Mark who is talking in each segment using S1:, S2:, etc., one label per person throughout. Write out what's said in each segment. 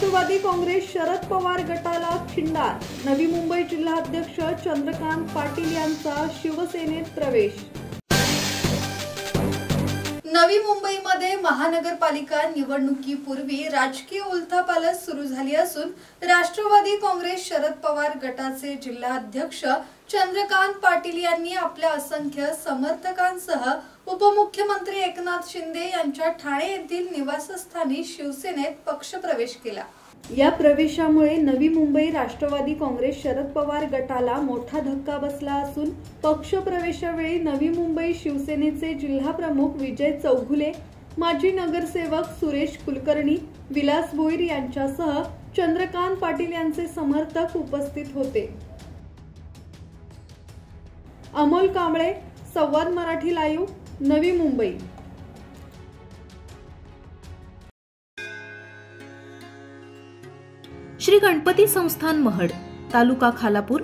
S1: राष्ट्रवादी काँग्रेस शरद पवार गटाला खिंडार। नवी मुंबई जिल्हाध्यक्ष चंद्रकांत पाटील यांचा शिवसेनेत प्रवेश। नवी मुंबईमध्ये महानगरपालिका निवडणुकीपूर्वी राजकीय उलथापालथ सुरू झाली असून राष्ट्रवादी काँग्रेस शरद पवार गटाचे जिल्हाध्यक्ष चंद्रकांत पाटील यांनी आपल्या असंख्य समर्थकांसह उपमुख्यमंत्री एकनाथ शिंदे यांच्या ठाणे येथील निवासस्थानी शिवसेनेत पक्षप्रवेश केला। या प्रवेशामुळे नवी मुंबई राष्ट्रवादी काँग्रेस शरद पवार गटाला मोठा धक्का बसला असून पक्षप्रवेशावेळी नवी मुंबई शिवसेनेचे जिल्हा प्रमुख विजय चौगुले, माजी नगरसेवक सुरेश कुलकर्णी, विलास भोईर यांच्यासह चंद्रकांत पाटील यांचे समर्थक उपस्थित होते। अमोल कांबळे, संवाद मराठी लाईव्ह, नवी मुंबई।
S2: श्री गणपती संस्थान महड, तालुका खालापूर,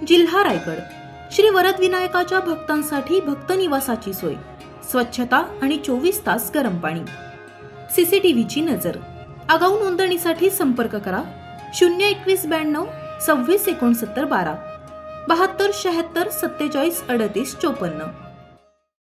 S2: जिल्हा रायगड। श्री वरद विनायकाच्या भक्तांसाठी भक्त निवासाची सोय, स्वच्छता आणि 24 तास गरम पाणी, सीसीटीव्हीची नजर। आगाऊ नोंदणीसाठी संपर्क करा 02192 26 69 12 72 76 47 38 54।